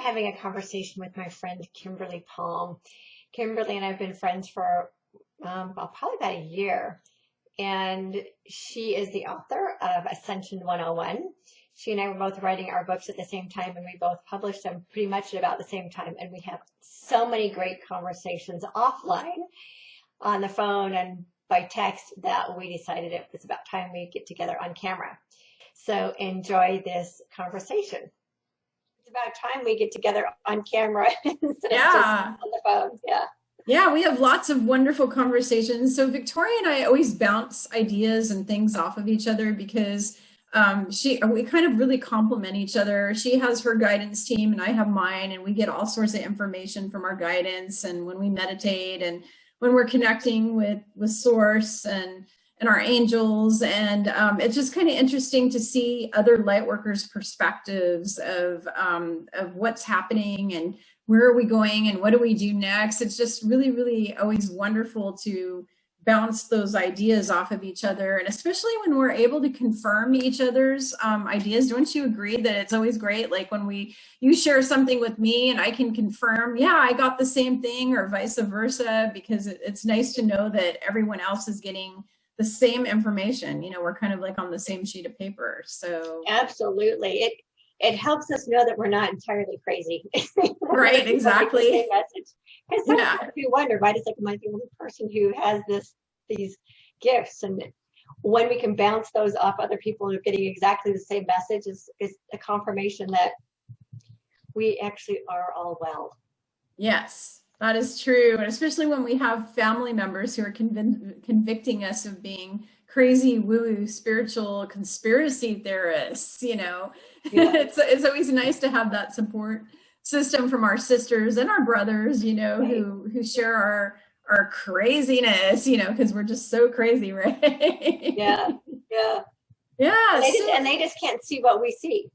having a conversation with my friend Kimberly Palm. Kimberly and I have been friends for probably about a year, and she is the author of Ascension 101. She and I were both writing our books at the same time, and we both published them pretty much at about the same time. And we have so many great conversations offline on the phone and by text that we decided it was about time we get together on camera. So enjoy this conversation. It's about time we get together on camera instead of just on the phone. Yeah. Yeah, we have lots of wonderful conversations. So Victoria and I always bounce ideas and things off of each other because we kind of really complement each other. She has her guidance team and I have mine, and we get all sorts of information from our guidance and when we meditate and when we're connecting with Source and our angels. And it's just kind of interesting to see other light workers' perspectives of what's happening and where are we going and what do we do next. It's just really, really always wonderful to bounce those ideas off of each other, and especially when we're able to confirm each other's ideas. Don't you agree that it's always great, like when you share something with me and I can confirm, yeah, I got the same thing, or vice versa, because it's nice to know that everyone else is getting the same information. You know, we're kind of like on the same sheet of paper. So absolutely, it helps us know that we're not entirely crazy. Right, exactly. Because sometimes we wonder, right? It's like, am I the only person who has these gifts? And when we can bounce those off other people who are getting exactly the same message is a confirmation that we actually are all well. Yes, that is true. And especially when we have family members who are convicting us of being crazy woo-woo spiritual conspiracy theorists, you know. Yeah. It's always nice to have that support system from our sisters and our brothers, you know, right, who share our craziness, you know, because we're just so crazy, right? Yeah. And they just can't see what we see.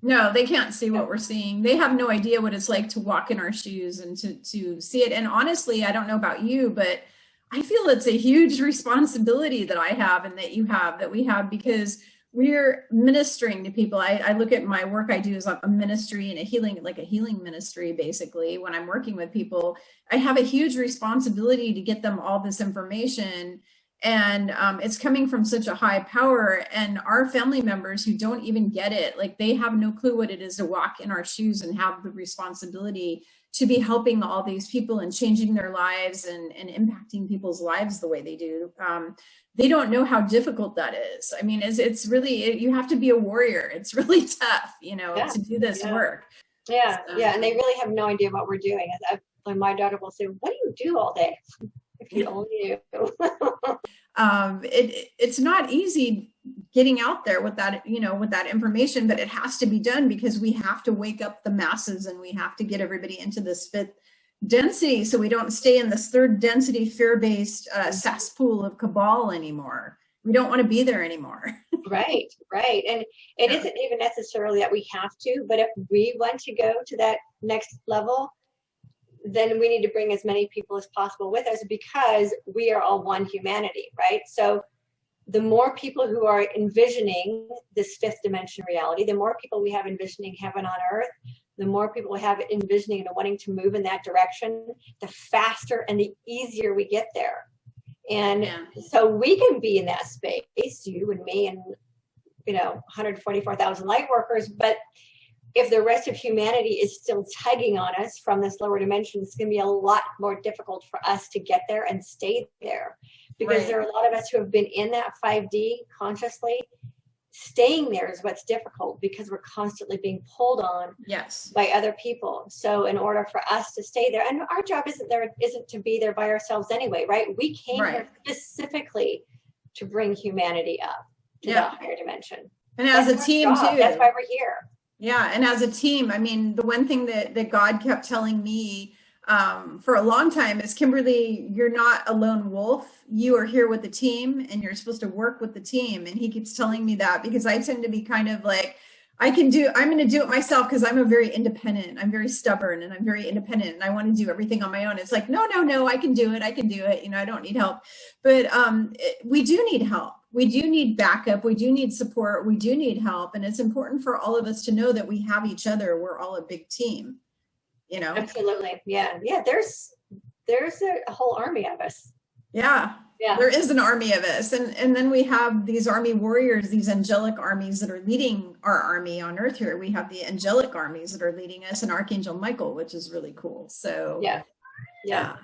No, they can't see what we're seeing. They have no idea what it's like to walk in our shoes and to see it. And honestly, I don't know about you, but I feel it's a huge responsibility that I have and that you have, that we have, because we're ministering to people. I look at my work I do as a ministry and a healing ministry, basically. When I'm working with people, I have a huge responsibility to get them all this information. And it's coming from such a high power, and our family members who don't even get it, like they have no clue what it is to walk in our shoes and have the responsibility to be helping all these people and changing their lives and impacting people's lives the way they do. They don't know how difficult that is. I mean, it's really, you have to be a warrior. It's really tough, you know, to do this work. Yeah, and they really have no idea what we're doing. My daughter will say, what do you do all day? If you only knew. It's not easy getting out there with that, you know, with that information, but it has to be done because we have to wake up the masses and we have to get everybody into this fifth density so we don't stay in this third density fear-based cesspool of cabal anymore. We don't want to be there anymore. Right. And it isn't even necessarily that we have to, but if we want to go to that next level, then we need to bring as many people as possible with us, because we are all one humanity, right? So the more people who are envisioning this fifth dimension reality, the more people we have envisioning heaven on earth, the more people we have envisioning and wanting to move in that direction, the faster and the easier we get there. And so we can be in that space, you and me and, you know, 144,000 light workers, but if the rest of humanity is still tugging on us from this lower dimension, it's going to be a lot more difficult for us to get there and stay there, because there are a lot of us who have been in that 5D consciously. Staying there is what's difficult, because we're constantly being pulled on by other people. So in order for us to stay there, and our job isn't to be there by ourselves anyway, right? We came here specifically to bring humanity up to that higher dimension. And as a team too. That's why we're here. Yeah, and as a team, I mean, the one thing that God kept telling me for a long time is, Kimberly, you're not a lone wolf. You are here with the team, and you're supposed to work with the team. And he keeps telling me that, because I tend to be kind of like, I'm going to do it myself, because I'm very independent. I'm very stubborn and I'm very independent and I want to do everything on my own. It's like, no, I can do it. You know, I don't need help. But we do need help. we do need backup, we do need support, we do need help. And it's important for all of us to know that we have each other. We're all a big team, you know? Absolutely. Yeah. Yeah. There's a whole army of us. Yeah. Yeah. There is an army of us. And then we have these army warriors, these angelic armies that are leading our army on earth here. We have the angelic armies that are leading us, and Archangel Michael, which is really cool. So yeah,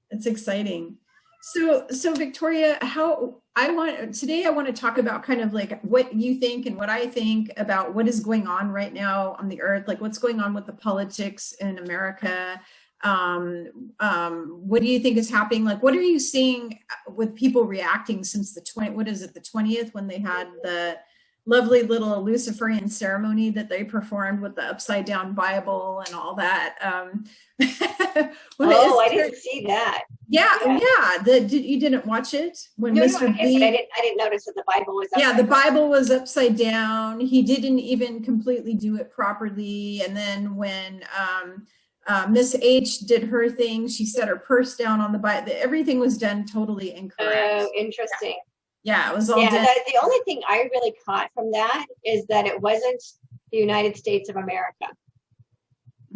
it's exciting. So Victoria, today I want to talk about kind of like what you think and what I think about what is going on right now on the earth, like what's going on with the politics in America. What do you think is happening? Like, what are you seeing with people reacting since the 20th, when they had the lovely little Luciferian ceremony that they performed with the upside down Bible and all that? I didn't see that. Yeah. You didn't watch it when No, Mr. B? I didn't notice that the Bible was upside Yeah, the Bible was upside down. He didn't even completely do it properly. And then when Miss H did her thing, she set her purse down on the Bible. Everything was done totally incorrect. Oh, interesting. Yeah, it was all done. The only thing I really caught from that is that it wasn't the United States of America.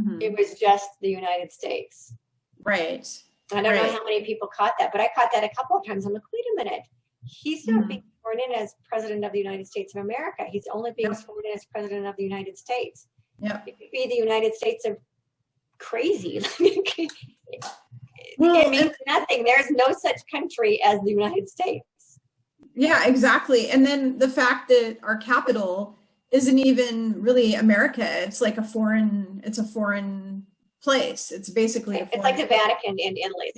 Mm-hmm. It was just the United States. Right. I don't know how many people caught that, but I caught that a couple of times. I'm like, wait a minute. He's not being sworn in as President of the United States of America. He's only being sworn in as President of the United States. Yeah. It could be the United States of crazy. Well, it means nothing. There's no such country as the United States. Yeah, exactly. And then the fact that our capital isn't even really America. It's like a foreign place. It's basically it's like the Vatican in Italy.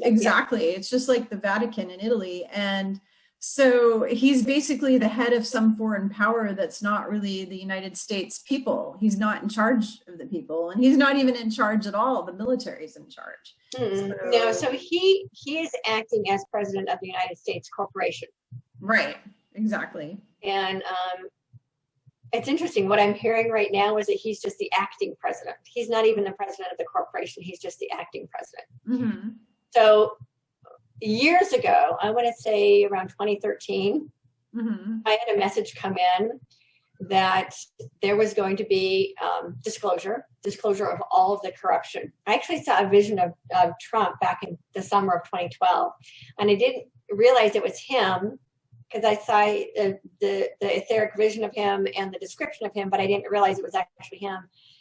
Exactly. It's just like the Vatican in Italy. And so he's basically the head of some foreign power that's not really the United States people. He's not in charge of the people, and he's not even in charge at all. The military's in charge. So he is acting as President of the United States Corporation. Right, exactly. And it's interesting. What I'm hearing right now is that he's just the acting president. He's not even the president of the corporation. He's just the acting president. Mm-hmm. So years ago, I want to say around 2013, I had a message come in that there was going to be disclosure of all of the corruption. I actually saw a vision of Trump back in the summer of 2012, and I didn't realize it was him because I saw the etheric vision of him and the description of him, but I didn't realize it was actually him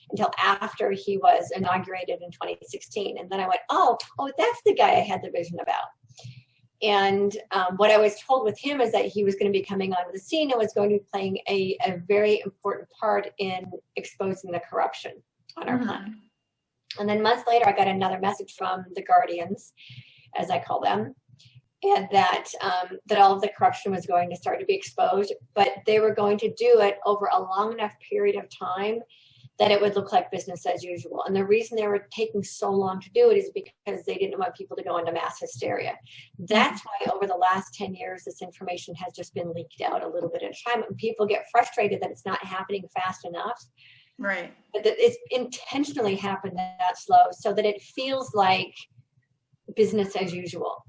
until after he was inaugurated in 2016. And then I went, oh, that's the guy I had the vision about. And what I was told with him is that he was going to be coming onto the scene and was going to be playing a very important part in exposing the corruption on our planet. And then months later, I got another message from the Guardians, as I call them, and that all of the corruption was going to start to be exposed, but they were going to do it over a long enough period of time that it would look like business as usual. And the reason they were taking so long to do it is because they didn't want people to go into mass hysteria. That's why over the last 10 years, this information has just been leaked out a little bit at a time. And people get frustrated that it's not happening fast enough. Right. But that it's intentionally happened that slow so that it feels like business as usual,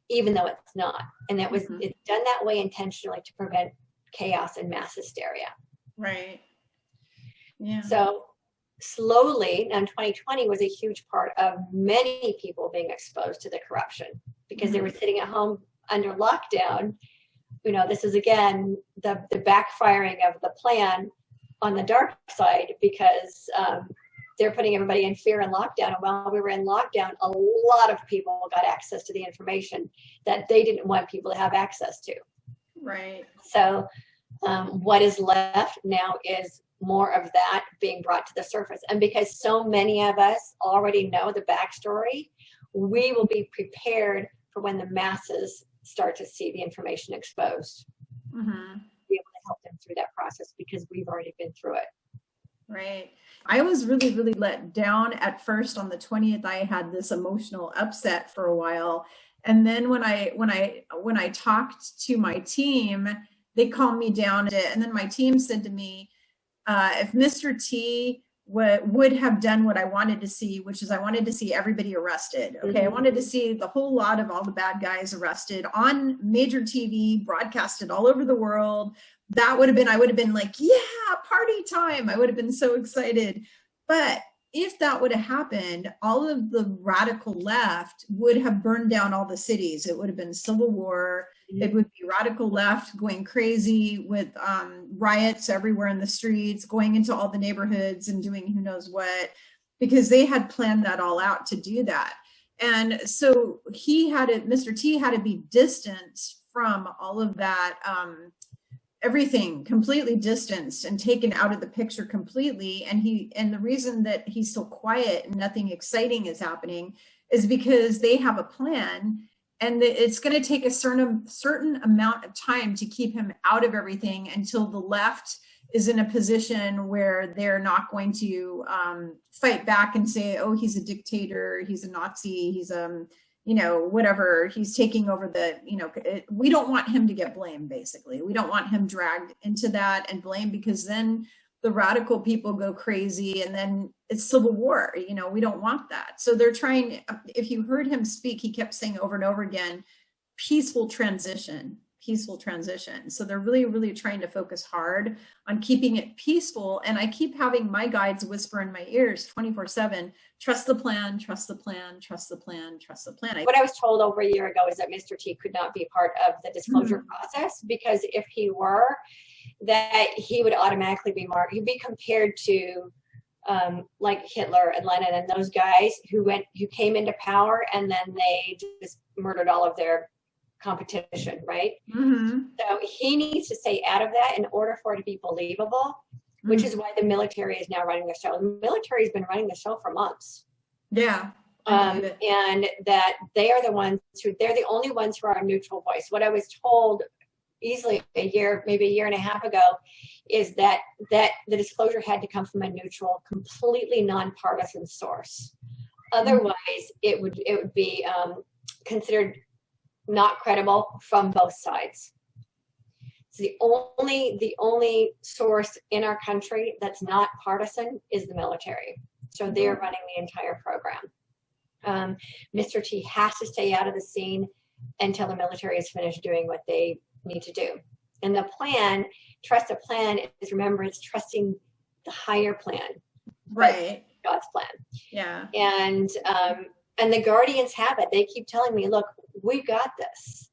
even though it's not. And it's done that way intentionally to prevent chaos and mass hysteria. Right. Yeah. So slowly, and 2020 was a huge part of many people being exposed to the corruption because they were sitting at home under lockdown. You know, this is again the backfiring of the plan on the dark side because they're putting everybody in fear and lockdown. And while we were in lockdown, a lot of people got access to the information that they didn't want people to have access to. Right. So what is left now is more of that being brought to the surface. And because so many of us already know the backstory, we will be prepared for when the masses start to see the information exposed. Be able to help them through that process because we've already been through it. Right. I was really, really let down at first on the 20th. I had this emotional upset for a while. And then when I talked to my team, they calmed me down a bit. And then my team said to me, if Mr. T would have done what I wanted to see, which is I wanted to see everybody arrested. Okay. I wanted to see the whole lot of all the bad guys arrested on major TV, broadcasted all over the world. I would have been like, yeah, party time. I would have been so excited. But if that would have happened, all of the radical left would have burned down all the cities. It would have been civil war. It would be radical left going crazy with riots everywhere in the streets, going into all the neighborhoods and doing who knows what, because they had planned that all out to do that. And so Mr. T had to be distanced from all of that, everything completely distanced and taken out of the picture completely. And the reason that he's so quiet and nothing exciting is happening is because they have a plan, and it's going to take a certain amount of time to keep him out of everything until the left is in a position where they're not going to fight back and say, oh, he's a dictator, he's a Nazi, he's whatever, he's taking over we don't want him to get blamed, basically. We don't want him dragged into that and blamed, because then the radical people go crazy and then it's civil war. We don't want that. So they're trying, if you heard him speak, he kept saying over and over again, peaceful transition. So they're really, really trying to focus hard on keeping it peaceful. And I keep having my guides whisper in my ears 24/7, trust the plan, trust the plan, trust the plan, trust the plan. What I was told over a year ago is that Mr. T could not be part of the disclosure process, because if he were, that he would automatically be marked. He'd be compared to like Hitler and Lenin and those guys who came into power and then they just murdered all of their competition, right? So he needs to stay out of that in order for it to be believable, which is why the military is now running the show. The military has been running the show for months. Yeah. And that they're the only ones who are a neutral voice. What I was told easily maybe a year and a half ago, is that the disclosure had to come from a neutral, completely nonpartisan source. Otherwise, it would be considered not credible from both sides. So the only source in our country that's not partisan is the military. So they're running the entire program. Mr. T has to stay out of the scene until the military is finished doing what they need to do. And the plan, trust a plan, is, remember, it's trusting the higher plan, right? God's plan. Yeah. And the guardians have it. They keep telling me, look, we got this.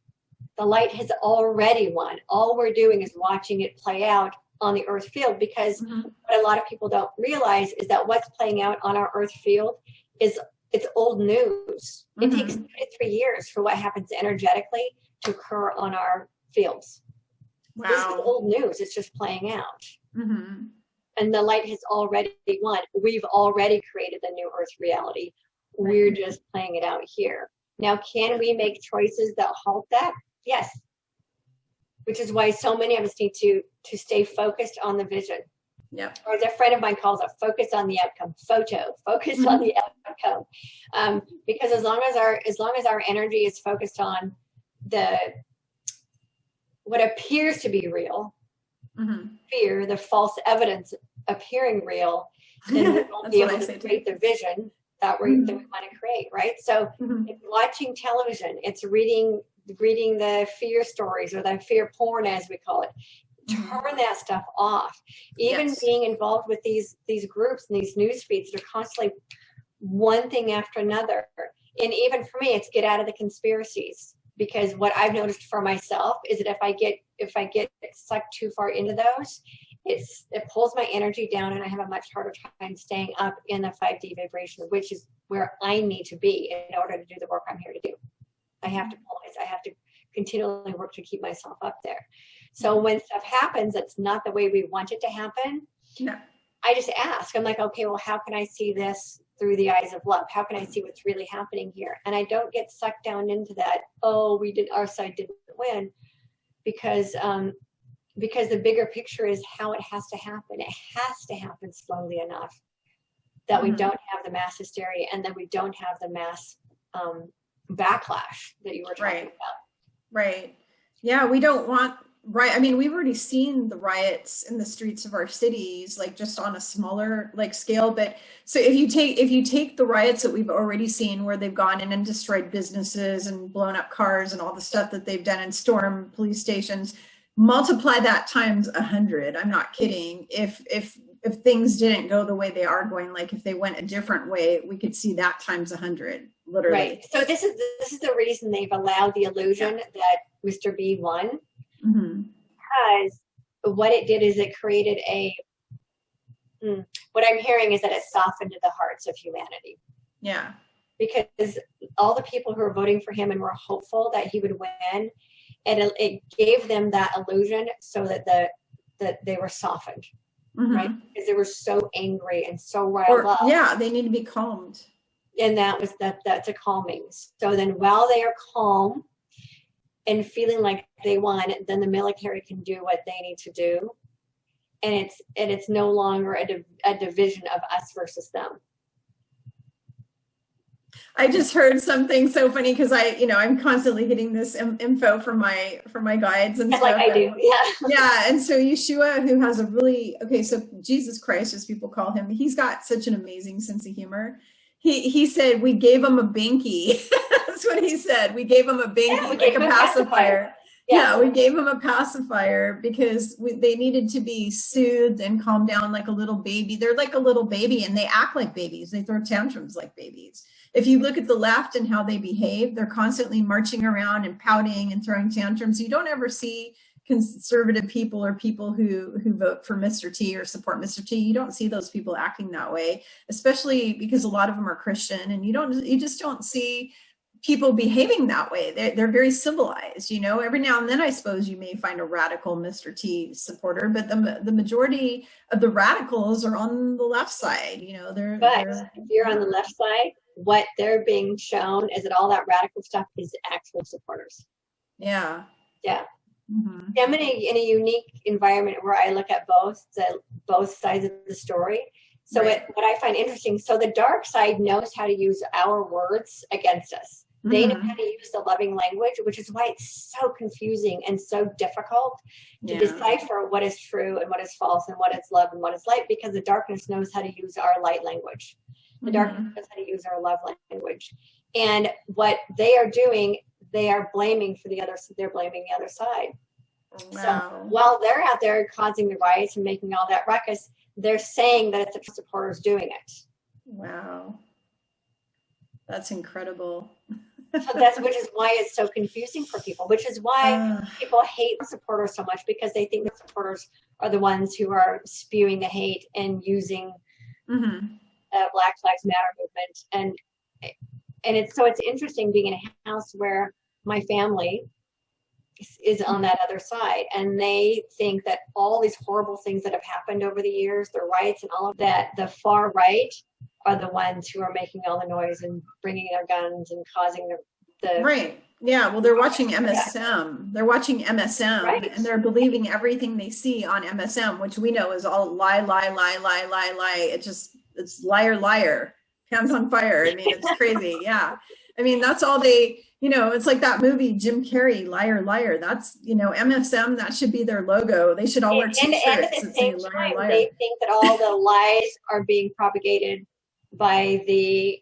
The light has already won. All we're doing is watching it play out on the earth field, because what a lot of people don't realize is that what's playing out on our earth field it's old news. It takes 2 to 3 years for what happens energetically to occur on our fields. Wow. This is old news. It's just playing out. And the light has already won. We've already created the new earth reality. We're just playing it out here. Now, can we make choices that halt that? Yes. Which is why so many of us need to stay focused on the vision. Yep. Or as a friend of mine calls it, focus on the outcome. Focus on the outcome. Because as long as our energy is focused on what appears to be real, fear, the false evidence appearing real, then we won't be able to create the vision that we want to create, right? So it's watching television, it's reading the fear stories, or the fear porn, as we call it. Turn that stuff off. Even being involved with these groups and these news feeds that are constantly one thing after another. And even for me, it's get out of the conspiracies, because what I've noticed for myself is that if I get sucked too far into those, it pulls my energy down, and I have a much harder time staying up in the 5D vibration, which is where I need to be in order to do the work I'm here to do. I have to continually work to keep myself up there. So when stuff happens that's not the way we want it to happen, I just ask. I'm like, okay, well, how can I see this through the eyes of love? How can I see what's really happening here? And I don't get sucked down into that, our side didn't win, because the bigger picture is how it has to happen. It has to happen slowly enough that we don't have the mass hysteria, and then we don't have the mass backlash that you were talking about. Right. Yeah, we don't want Right. I mean, we've already seen the riots in the streets of our cities, like just on a smaller like scale. But so if you take the riots that we've already seen where they've gone in and destroyed businesses and blown up cars and all the stuff that they've done and stormed police stations, multiply that times 100. I'm not kidding. If things didn't go the way they are going, like if they went a different way, we could see that times 100, literally. Right. So this is the reason they've allowed the illusion that Mr. B won. Mm-hmm. Because what it did is it created what I'm hearing is that it softened the hearts of humanity. Yeah. Because all the people who were voting for him and were hopeful that he would win, and it gave them that illusion so that they were softened, right? Because they were so angry and so riled up. Yeah, they need to be calmed. And that's a calming. So then while they are calm and feeling like they won, then the military can do what they need to do. And it's no longer a division of us versus them. I just heard something so funny because I'm constantly getting this info from my guides and stuff. Like I do, yeah. Yeah, and so Yeshua, who has so Jesus Christ, as people call him, he's got such an amazing sense of humor. He said we gave him a binky. That's what he said. We gave him a binky, like a pacifier. Yeah, we gave him a pacifier because they needed to be soothed and calmed down like a little baby. They're like a little baby and they act like babies. They throw tantrums like babies. If you look at the left and how they behave, they're constantly marching around and pouting and throwing tantrums. You don't ever see conservative people or people who vote for Mr. T or support Mr. T. You don't see those people acting that way, especially because a lot of them are Christian, and you just don't see people behaving that way. They're very civilized, Every now and then, I suppose you may find a radical Mr. T supporter, but the majority of the radicals are on the left side. But if you're on the left side, what they're being shown is that all that radical stuff is actual supporters. Yeah. Yeah. Mm-hmm. I'm in a unique environment where I look at both sides of the story. So what I find interesting, so the dark side knows how to use our words against us. They know how to use the loving language, which is why it's so confusing and so difficult to decipher what is true and what is false and what is love and what is light, because the darkness knows how to use our light language. The darkness knows how to use our love language. And what they are doing, they are blaming for the other. They're blaming the other side. Wow. So while they're out there causing the riots and making all that ruckus, they're saying that it's the supporters doing it. Wow. That's incredible. So which is why it's so confusing for people, which is why people hate the supporters so much, because they think the supporters are the ones who are spewing the hate and using Black Lives Matter movement. And it's interesting being in a house where my family is on that other side, and they think that all these horrible things that have happened over the years, the riots and all of that, the far right are the ones who are making all the noise and bringing their guns and causing the right. Yeah, well, they're watching MSM. They're watching MSM, and they're believing everything they see on MSM, which we know is all lie. It's liar, hands on fire. I mean, it's crazy. Yeah. I mean, that's all they, it's like that movie, Jim Carrey, Liar. That's, MSM, that should be their logo. They should all wear t-shirts. And at the same time, they think that all the lies are being propagated by the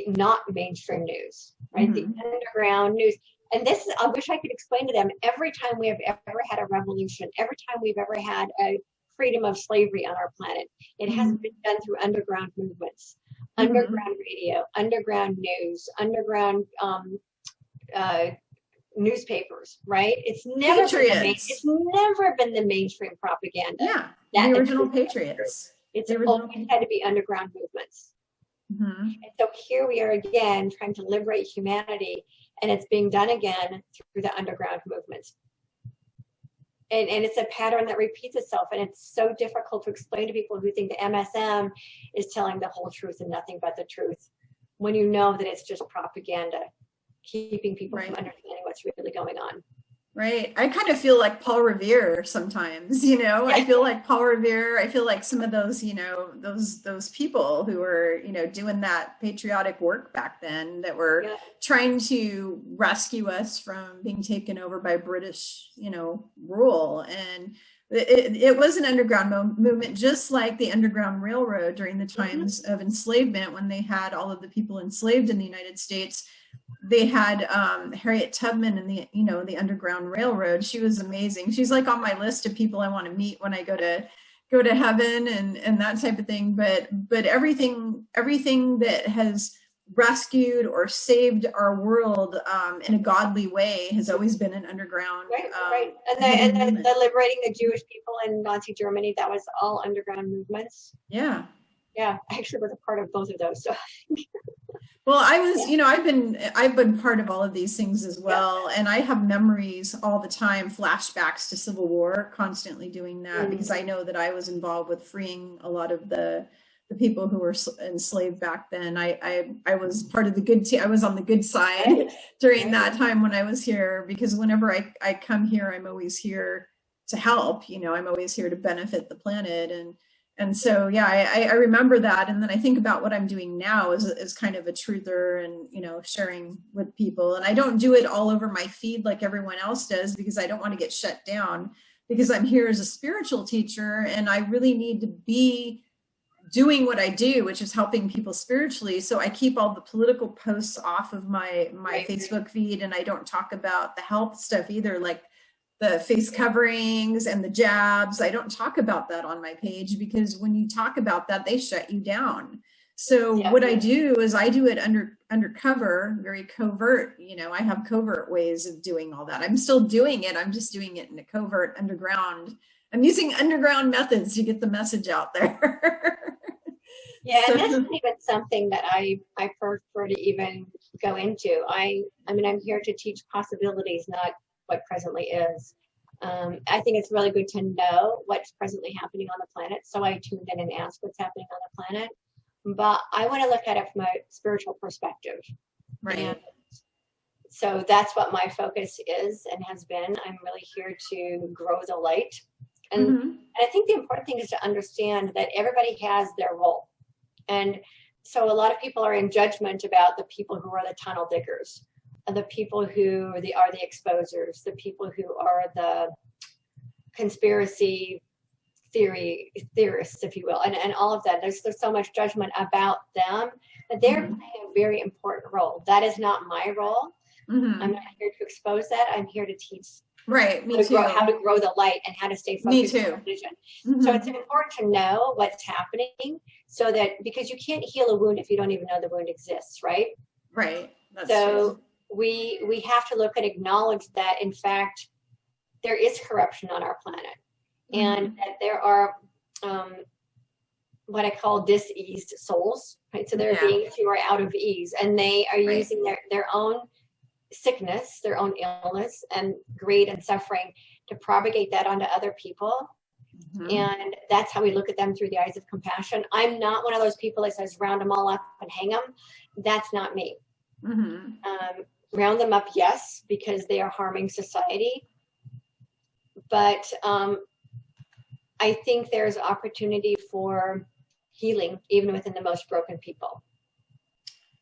not mainstream news, right? The underground news. And this is, I wish I could explain to them, every time we have ever had a revolution, every time we've ever had a freedom of slavery on our planet, it has been done through underground movements, underground radio, underground news, underground newspapers, right? It's never been the mainstream propaganda. Yeah, the original patriots. It's always had to be underground movements. And so here we are again trying to liberate humanity, and it's being done again through the underground movements. And it's a pattern that repeats itself, and it's so difficult to explain to people who think the MSM is telling the whole truth and nothing but the truth, when you know that it's just propaganda, keeping people from understanding what's really going on. Right. I kind of feel like Paul Revere sometimes, you know. I Yeah, feel like Paul Revere. I feel like some of those, you know, those people who were, you know, doing that patriotic work back then that were yeah, trying to rescue us from being taken over by British, you know, rule. And it was an underground movement, just like the Underground Railroad during the hmm, times of enslavement when they had all of the people enslaved in the United States. They had Harriet Tubman in the, you know, the Underground Railroad. She was amazing. She's like on my list of people I want to meet when I go to heaven and that type of thing. But everything that has rescued or saved our world in a godly way has always been an underground right, right. hidden And movement. the liberating the Jewish people in Nazi Germany, that was all underground movements. Yeah. Yeah, I actually was a part of both of those. So Well, I was, yeah, you know, I've been part of all of these things as yeah. well, and I have memories all the time, flashbacks to Civil War, constantly doing that because Mm, I know that I was involved with freeing a lot of the people who were enslaved back then. I was part of the good team. I was on the good side right, during right. that time when I was here because whenever I come here, I'm always here to help. You know, I'm always here to benefit the planet and so yeah I remember that and then I think about what I'm doing now as kind of a truther and you know sharing with people and I don't do it all over my feed like everyone else does because I don't want to get shut down because I'm here as a spiritual teacher and I really need to be doing what I do, which is helping people spiritually. So I keep all the political posts off of my Right. Facebook feed and I don't talk about the health stuff either, like the face coverings and the jabs. I don't talk about that on my page because when you talk about that, they shut you down. So Yeah. what I do is I do it undercover, very covert. You know, I have covert ways of doing all that. I'm still doing it. I'm just doing it in a covert underground. I'm using underground methods to get the message out there. Yeah, and that's So not even something that I prefer to even go into. I mean I'm here to teach possibilities, not what presently is. I think it's really good to know what's presently happening on the planet. So I tuned in and asked what's happening on the planet. But I want to look at it from a spiritual perspective. And right. so that's what my focus is and has been. I'm really here to grow the light. And Hmm. I think the important thing is to understand that everybody has their role. And so a lot of people are in judgment about the people who are the tunnel diggers, and the people who are the exposers, the people who are the conspiracy theorists, if you will, and all of that. There's so much judgment about them, but they're Hmm. playing a very important role. That is not my role. I'm Hmm. not here to expose that. I'm here to teach Right. Me how too. to grow the light and how to stay Me focused on too. our vision. So it's Hmm. important to know what's happening so that because you can't heal a wound if you don't even know the wound exists, right? Right. That's true. So we have to look and acknowledge that in fact there is corruption on our planet and Hmm. that there are what I call diseased souls, right? So there are Yeah. beings who are out of ease and they are Right. using their own sickness, their own illness and greed and suffering to propagate that onto other people. Hmm. And that's how we look at them through the eyes of compassion. I'm not one of those people that says round them all up and hang them. That's not me. Hmm. Round them up, yes, because they are harming society. But I think there's opportunity for healing even within the most broken people.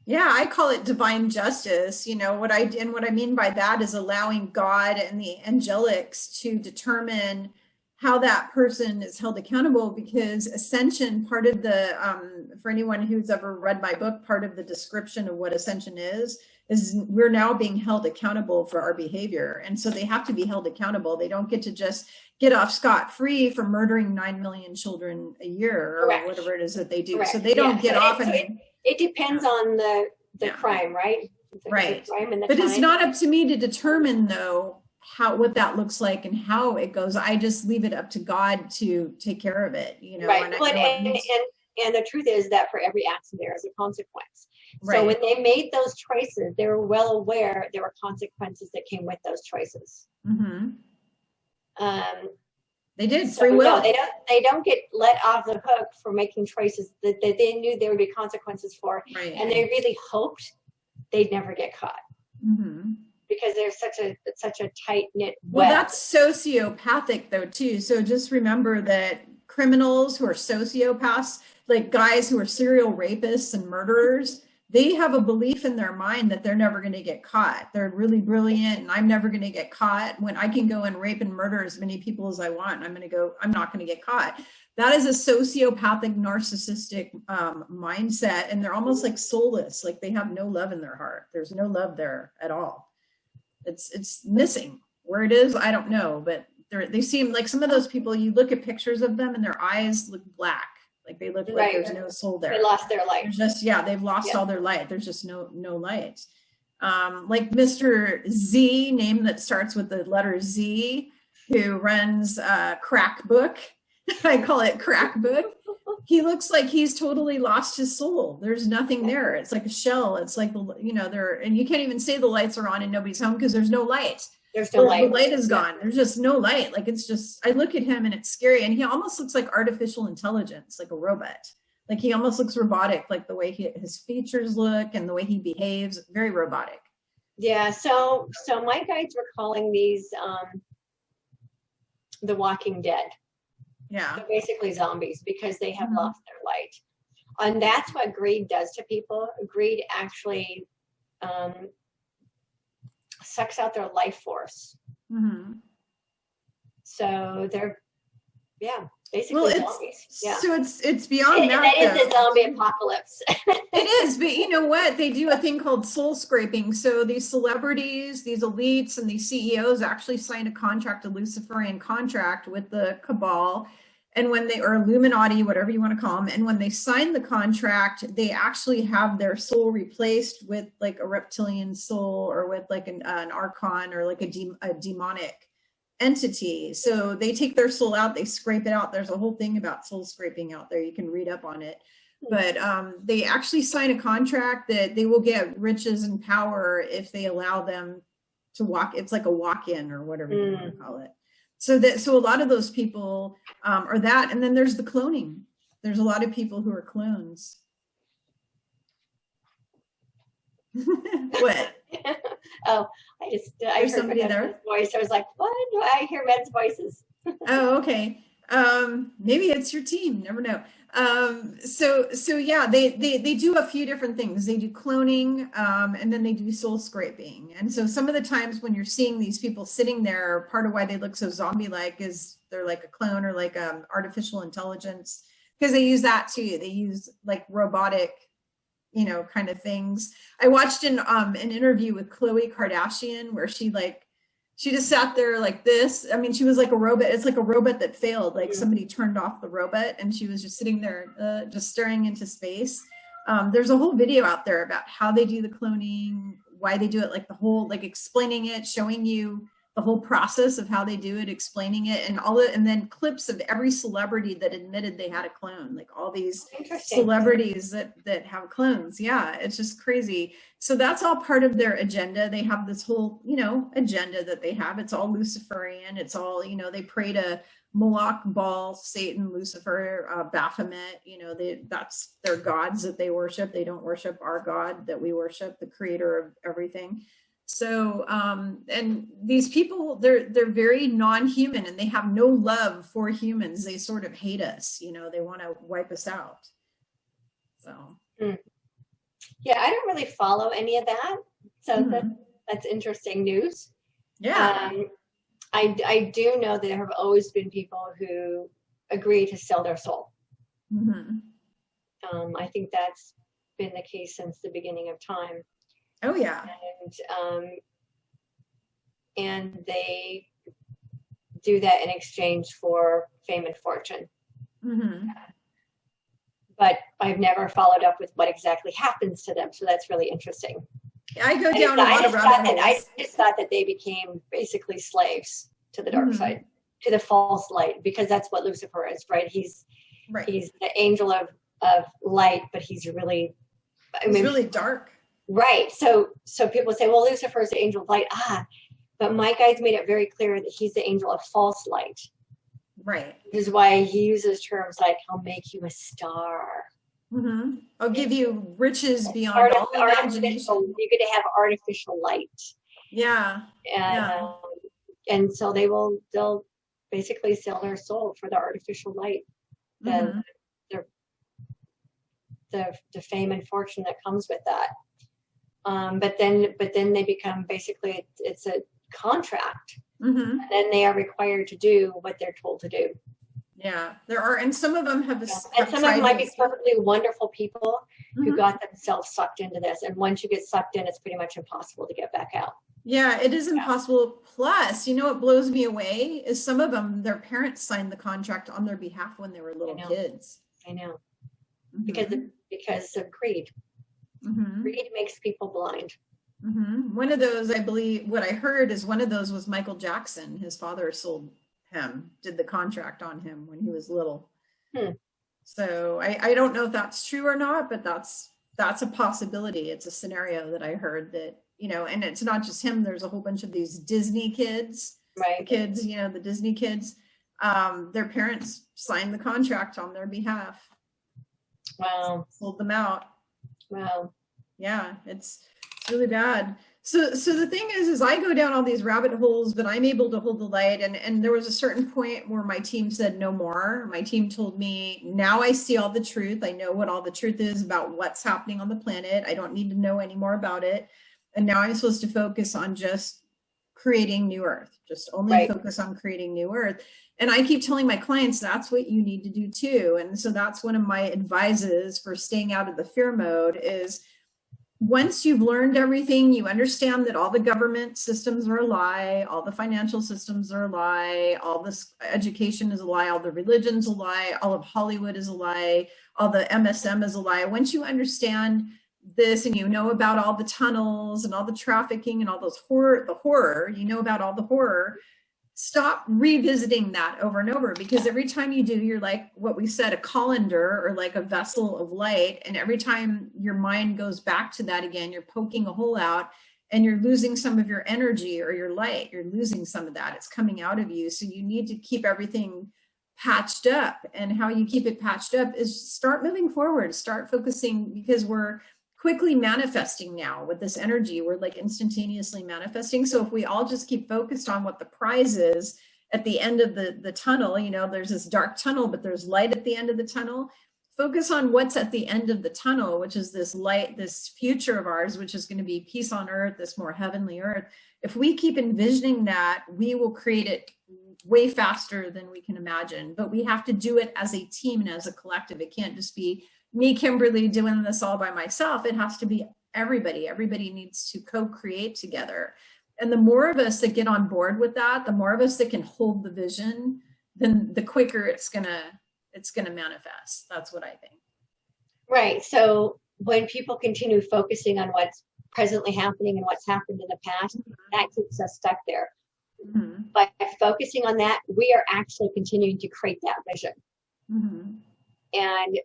Yeah, I call it divine justice. You know, what I mean by that is allowing God and the angelics to determine how that person is held accountable because ascension, part of the for anyone who's ever read my book, part of the description of what ascension is we're now being held accountable for our behavior. And so they have to be held accountable. They don't get to just get off scot-free for murdering 9 million children a year or Correct. whatever it is that they do. So Correct. they Yeah. don't get off So and then it depends yeah. on the Yeah. crime, right? The Right. crime and the But it's time. not up to me to determine though how what that looks like and how it goes. I just leave it up to God to take care of it, you know, Right. and I Well, know it needs and the truth is that for every action there is a consequence. So when right. they made those choices, they were well aware there were consequences that came with those choices. Hmm. Um, They did so free no, will. they don't get let off the hook for making choices that they knew there would be consequences for, Right. and they really hoped they'd never get caught. Hmm. because there's such a tight knit web. Well, that's sociopathic though too. So just remember that criminals who are sociopaths, like guys who are serial rapists and murderers, they have a belief in their mind that they're never going to get caught. They're really brilliant, and I'm never going to get caught. When I can go and rape and murder as many people as I want, I'm not going to get caught. That is a sociopathic, narcissistic mindset, and they're almost like soulless. Like they have no love in their heart. There's no love there at all. It's missing. Where it is, I don't know, but they seem like some of those people. You look at pictures of them, and their eyes look black. Like they look like there's no soul there. They lost their light. There's just, they've lost all their light. There's just no light. Like Mr. Z, name that starts with the letter Z, who runs Crack Book. I call it Crack Book. He looks like he's totally lost his soul. There's nothing there. It's like a shell. It's like, and you can't even say the lights are on in nobody's home because there's no light. There's no light. The light is gone. There's just no light. Like it's just, I look at him and it's scary. And he almost looks like artificial intelligence, like a robot. Like he almost looks robotic, like the way his features look and the way he behaves, very robotic. Yeah. So my guides were calling these the Walking Dead. Yeah. So basically zombies, because they have lost their light. And that's what greed does to people. Greed actually sucks out their life force. Mm-hmm. So they're, basically zombies. Yeah. So it's beyond that. That is a zombie apocalypse. It is, but you know what? They do a thing called soul scraping. So these celebrities, these elites, and these CEOs actually sign a contract, a Luciferian contract with the cabal. And when or Illuminati, whatever you want to call them, and when they sign the contract, they actually have their soul replaced with like a reptilian soul, or with like an archon, or like a demonic entity. So they take their soul out, they scrape it out. There's a whole thing about soul scraping out there. You can read up on it. But they actually sign a contract that they will get riches and power if they allow them to walk. It's like a walk-in, or whatever you want to call it. So a lot of those people are that. And then there's the cloning. There's a lot of people who are clones. What? Oh, I heard somebody there. Voice. I was like, what? I hear men's voices. Oh, okay. Maybe it's your team. Never know. So yeah, they do a few different things. They do cloning, and then they do soul scraping. And so some of the times when you're seeing these people sitting there, part of why they look so zombie-like is they're like a clone, or like artificial intelligence, because they use that too. They use like robotic, kind of things. I watched an interview with Khloe Kardashian where she just sat there like this. I mean, she was like a robot. It's like a robot that failed. Like somebody turned off the robot, and she was just sitting there, just staring into space. There's a whole video out there about how they do the cloning, why they do it, like the whole, like explaining it, showing you the whole process of how they do it, explaining it, and then clips of every celebrity that admitted they had a clone, like all these celebrities that have clones. Yeah, it's just crazy. So that's all part of their agenda. They have this whole, agenda that they have. It's all Luciferian. It's all, they pray to Moloch, Baal, Satan, Lucifer, Baphomet. That's their gods that they worship. They don't worship our God that we worship, the creator of everything. So, and these people, they're very non-human, and they have no love for humans. They sort of hate us, they want to wipe us out. So. Yeah, I don't really follow any of that. So that's interesting news. Yeah. I do know that there have always been people who agree to sell their soul. I think that's been the case since the beginning of time. Oh yeah. And they do that in exchange for fame and fortune. But I've never followed up with what exactly happens to them. So that's really interesting. I go down a lot of rabbit holes. I just thought that they became basically slaves to the dark side, to the false light, because that's what Lucifer is, right? He's the angel of light, but he's really, really dark. Right. So people say, well, Lucifer is the angel of light. But my guides made it very clear that he's the angel of false light. Right. Which is why he uses terms like, I'll make you a star. I'll give you riches beyond all imagination. You're going to have artificial light. Yeah. And Yeah. and so they'll basically sell their soul for the artificial light, the Mm-hmm. the the fame and fortune that comes with that. But then they become basically it's a contract, Mm-hmm. and then they are required to do what they're told to do. Yeah. There are, and some of them Yeah. And have some of them tried might to be perfectly wonderful people who Mhm. got themselves sucked into this. And once you get sucked in, it's pretty much impossible to get back out. Yeah, it is impossible. Plus, you know what blows me away is some of them, their parents signed the contract on their behalf when they were I little know, kids. I know, because of, Hmm. because of greed. Hmm. Greed makes people blind. Hmm. One of those, I believe, what I heard is one of those was Michael Jackson. His father sold him, did the contract on him when he was little. Hmm. So I don't know if that's true or not, but that's a possibility. It's a scenario that I heard that, you know, and it's not just him. There's a whole bunch of these Disney kids, the Right. kids, you know, the Disney kids. Their parents signed the contract on their behalf, Wow. sold them out. Wow. Yeah, it's really bad. So the thing is I go down all these rabbit holes, but I'm able to hold the light. And there was a certain point where my team said no more. My team told me, now I see all the truth. I know what all the truth is about what's happening on the planet. I don't need to know any more about it. And now I'm supposed to focus on just creating new earth, just only Right. focus on creating new earth. And I keep telling my clients that's what you need to do too. And so that's one of my advices for staying out of the fear mode is, once you've learned everything, you understand that all the government systems are a lie, all the financial systems are a lie, all this education is a lie, all the religion's a lie, all of Hollywood is a lie, all the MSM is a lie. Once you understand this and you know about all the tunnels and all the trafficking and all those horror, you know about all the horror, stop revisiting that over and over, because every time you do, you're like what we said, a colander or like a vessel of light. And every time your mind goes back to that again, you're poking a hole out and you're losing some of your energy or your light. You're losing some of that. It's coming out of you. So you need to keep everything patched up. And how you keep it patched up is start moving forward, start focusing, because we're quickly manifesting now with this energy. We're like instantaneously manifesting. So if we all just keep focused on what the prize is at the end of the tunnel, you know, there's this dark tunnel, but there's light at the end of the tunnel. Focus on what's at the end of the tunnel, which is this light, this future of ours, which is going to be peace on earth, this more heavenly earth. If we keep envisioning that, we will create it way faster than we can imagine. But we have to do it as a team and as a collective. It can't just be me, Kimberly, doing this all by myself. It has to be everybody. Everybody needs to co-create together. And the more of us that get on board with that, the more of us that can hold the vision, then the quicker it's gonna manifest. That's what I think. Right. So when people continue focusing on what's presently happening and what's happened in the past, that keeps us stuck there. Mm-hmm. By focusing on that, we are actually continuing to create that vision. Mm-hmm. And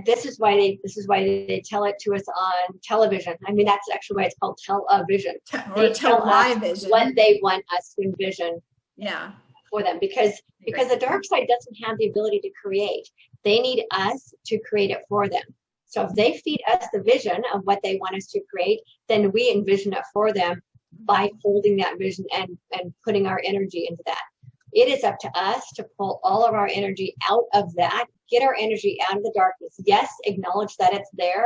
this is why they tell it to us on television. I mean, that's actually why it's called television. They tell us what they want us to envision. Yeah. For them, because the dark side doesn't have the ability to create. They need us to create it for them. So if they feed us the vision of what they want us to create, then we envision it for them by holding that vision and putting our energy into that. It is up to us to pull all of our energy out of that, get our energy out of the darkness. Yes, acknowledge that it's there,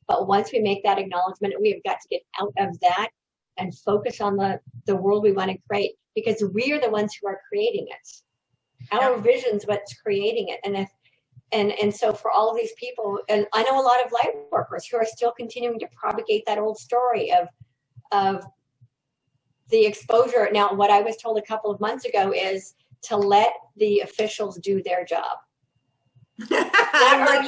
but once we make that acknowledgement, we have got to get out of that and focus on the world we want to create, because we are the ones who are creating it. Our vision's what's creating it. And so for all of these people, and I know a lot of light workers who are still continuing to propagate that old story of the exposure. Now, what I was told a couple of months ago is to let the officials do their job. Let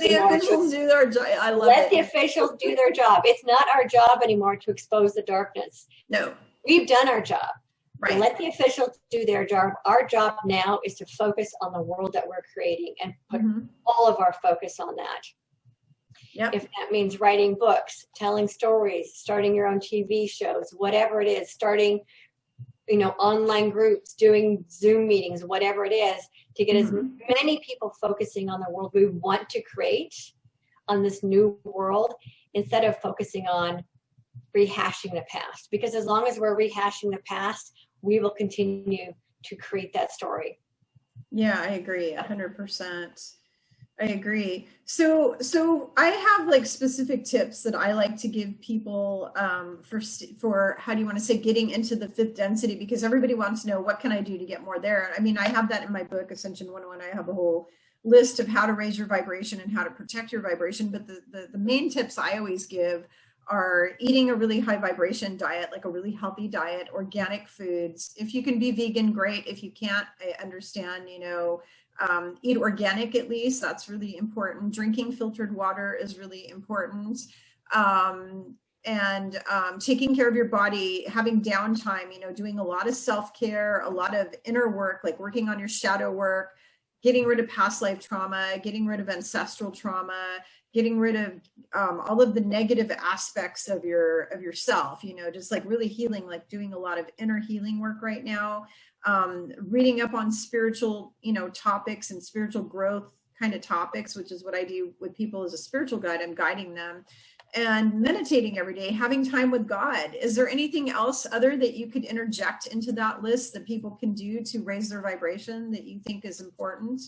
the officials do their job. I love it. Let the officials do their job. It's not our job anymore to expose the darkness. No. We've done our job. Right. Let the officials do their job. Our job now is to focus on the world that we're creating and put all of our focus on that. Yep. If that means writing books, telling stories, starting your own TV shows, whatever it is, starting, online groups, doing Zoom meetings, whatever it is, to get as many people focusing on the world we want to create, on this new world, instead of focusing on rehashing the past, because as long as we're rehashing the past, we will continue to create that story. Yeah, I agree 100%. I agree. So I have like specific tips that I like to give people for how do you want to say getting into the fifth density, because everybody wants to know what can I do to get more there. I mean, I have that in my book, Ascension 101. I have a whole list of how to raise your vibration and how to protect your vibration. But the main tips I always give are eating a really high vibration diet, like a really healthy diet, organic foods. If you can be vegan, great. If you can't, I understand, eat organic at least. That's really important. Drinking filtered water is really important. And taking care of your body, having downtime, doing a lot of self-care, a lot of inner work, like working on your shadow work, getting rid of past life trauma, getting rid of ancestral trauma, getting rid of all of the negative aspects of yourself, just like really healing, like doing a lot of inner healing work right now. Reading up on spiritual, topics and spiritual growth kind of topics, which is what I do with people as a spiritual guide. I'm guiding them, and meditating every day, having time with God. Is there anything else other that you could interject into that list that people can do to raise their vibration that you think is important?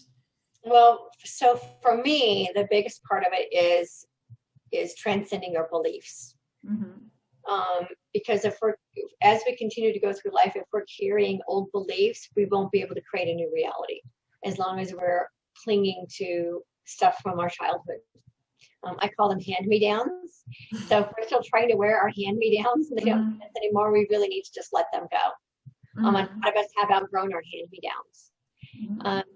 Well, so for me, the biggest part of it is transcending our beliefs. Mm-hmm. Because as we continue to go through life, if we're carrying old beliefs, we won't be able to create a new reality as long as we're clinging to stuff from our childhood. I call them hand-me-downs. So if we're still trying to wear our hand-me-downs and they don't fit us anymore, we really need to just let them go. A lot of us have outgrown our hand-me-downs.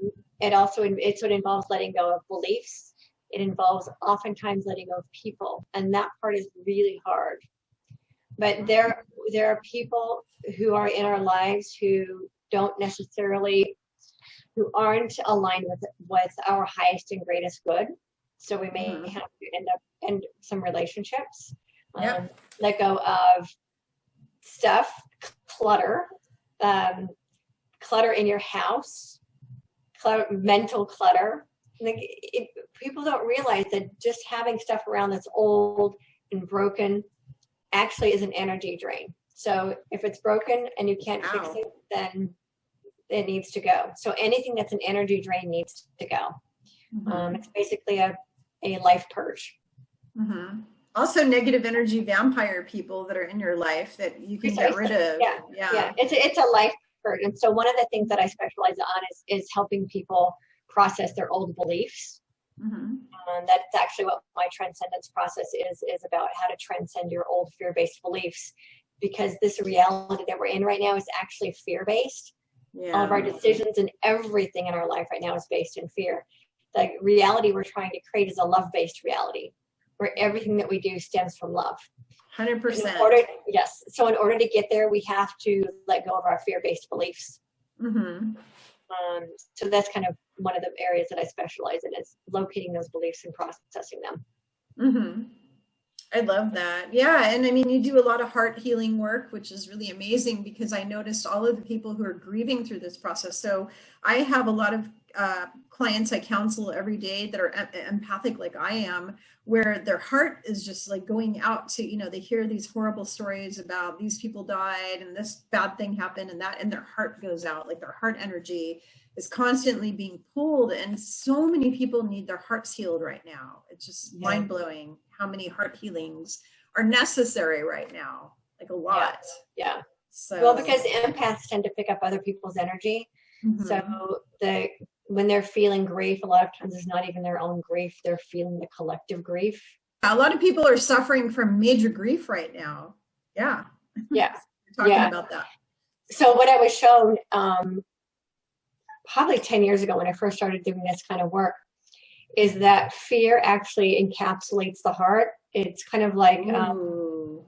It also involves letting go of beliefs. It involves oftentimes letting go of people, and that part is really hard. But there are people who are in our lives who aren't aligned with our highest and greatest good. So we may have to end some relationships, let go of stuff, clutter in your house, mental clutter. People don't realize that just having stuff around that's old and broken actually is an energy drain. So if it's broken and you can't fix it, then it needs to go. So anything that's an energy drain needs to go. It's basically a life purge. Also, negative energy vampire people that are in your life that you can get rid of. Yeah. It's a life purge. And so one of the things that I specialize on is helping people process their old beliefs. That's actually what my transcendence process is about, how to transcend your old fear-based beliefs, because this reality that we're in right now is actually fear-based. All of our decisions and everything in our life right now is based in fear. The reality we're trying to create is a love-based reality where everything that we do stems from love. 100%. Yes. So in order to get there, we have to let go of our fear-based beliefs. So that's kind of one of the areas that I specialize in, is locating those beliefs and processing them. I love that. Yeah. And I mean, you do a lot of heart healing work, which is really amazing, because I noticed all of the people who are grieving through this process. So I have a lot of clients I counsel every day that are empathic like I am, where their heart is just like going out to, they hear these horrible stories about these people died and this bad thing happened and that, and their heart goes out, like their heart energy is constantly being pulled. And so many people need their hearts healed right now. It's just mind blowing how many heart healings are necessary right now, like a lot. Yeah. So, well, because empaths tend to pick up other people's energy. So when they're feeling grief, a lot of times it's not even their own grief. They're feeling the collective grief. A lot of people are suffering from major grief right now. Yeah. You're talking about that. So what I was shown probably 10 years ago when I first started doing this kind of work is that fear actually encapsulates the heart. It's kind of like, so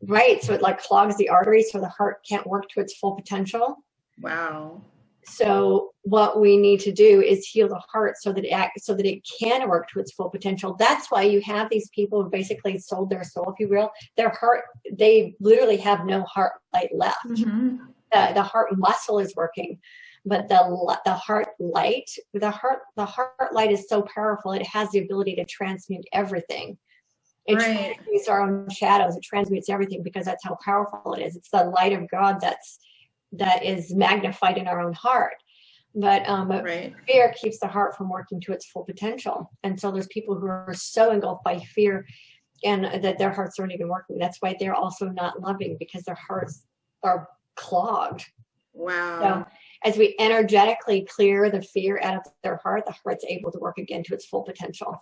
it like clogs the arteries so the heart can't work to its full potential. Wow. So what we need to do is heal the heart so that it can work to its full potential. That's why you have these people who basically sold their soul, if you will. Their heart, they literally have no heart light left. The heart muscle is working, but the heart light is so powerful. It has the ability to transmute everything. It Right. transmutes our own shadows. It transmutes everything because that's how powerful it is. It's the light of God that is magnified in our own heart. But Right. fear keeps the heart from working to its full potential. And so there's people who are so engulfed by fear and that their hearts aren't even working. That's why they're also not loving, because their hearts are clogged. Wow. So as we energetically clear the fear out of their heart, the heart's able to work again to its full potential.